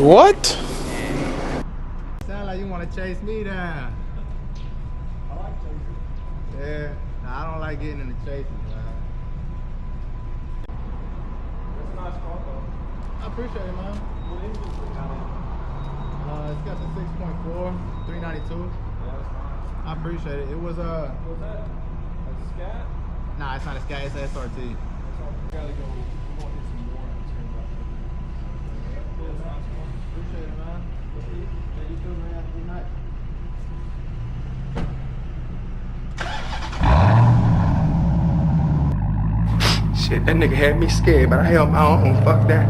What? Sound like you want to chase me down. I like chasing. Yeah. Nah, I don't like getting in the chases, man. That's a nice car though. I appreciate it, man. What engine is it got in? It's got the 6.4, 392. Yeah, that's nice. I appreciate it. It was What's that? A scat? nah, it's not a Sky, it's a SRT. That's all. We gotta go. We want to get some more. Yeah, it's nice car. Appreciate it, man. Yeah, you too, man. Have a good night. Shit, that nigga had me scared, but I held my own. Fuck that.